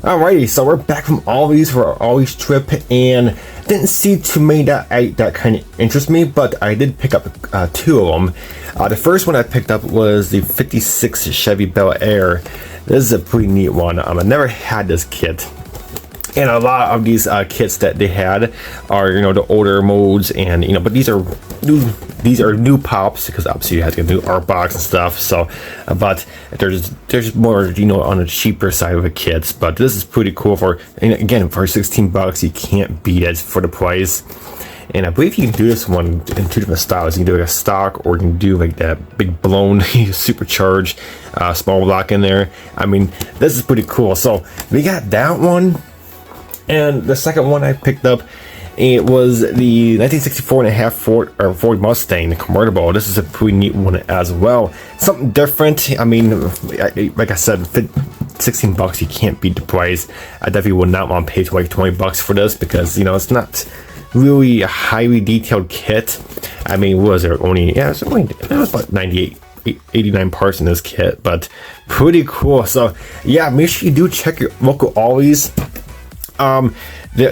Alrighty, so we're back from Ollie's for our Ollie's trip, and didn't see too many that kind of interest me, but I did pick up two of them. The first one I picked up was the 56 Chevy Bel Air. This is a pretty neat one. I never had this kit. And a lot of these kits that they had are, the older modes, and but these are new pops, because obviously you have to get a new art box and stuff. So, but there's more on the cheaper side of the kits. But this is pretty cool and again, for $16, you can't beat it for the price. And I believe you can do this one in two different styles. You can do like a stock, or you can do like that big blown supercharged small block in there. I mean, this is pretty cool. So we got that one. And the second one I picked up, it was the 1964 and a half Ford Mustang, the convertible. This is a pretty neat one as well. Something different. I mean, like I said, $16, you can't beat the price. I definitely would not want to pay like $20 for this, because it's not really a highly detailed kit. I mean, what was there? There was about 89 parts in this kit, but pretty cool. So yeah, make sure you do check your local Ollie's.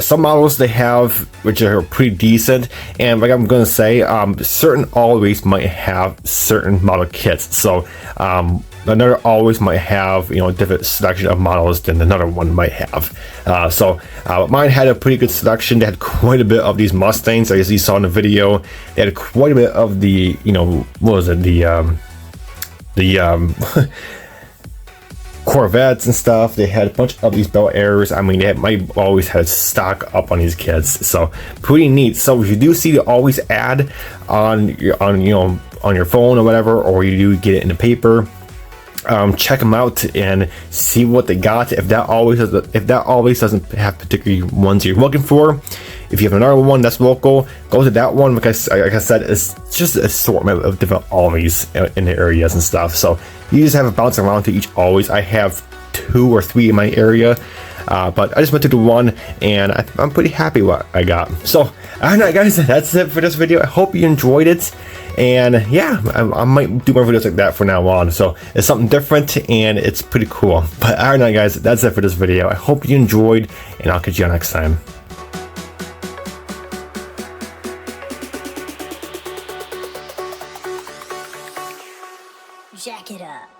Some models they have which are pretty decent, and like I'm gonna say, certain Always might have certain model kits. So another Always might have a different selection of models than another one might have. Mine had a pretty good selection. They had quite a bit of these Mustangs, as you saw in the video. They had quite a bit of the what was it, the Corvettes and stuff. They had a bunch of these Bel Airs. I mean, they might always had stock up on these kids, so pretty neat. So if you do see the Always ad on your phone or whatever, or you do get it in the paper, check them out and see what they got. If that always doesn't have particularly ones you're looking for, if you have another one that's local, go to that one, because like I said, it's just an assortment of different Always in the areas and stuff. So you just have to bounce around to each Always. I have 2 or 3 in my area, but I just went to the one, and I'm pretty happy what I got. So alright guys, that's it for this video. I hope you enjoyed it, and yeah, I might do more videos like that from now on. So it's something different, and it's pretty cool. But alright guys, that's it for this video. I hope you enjoyed, and I'll catch you next time. Jack it up.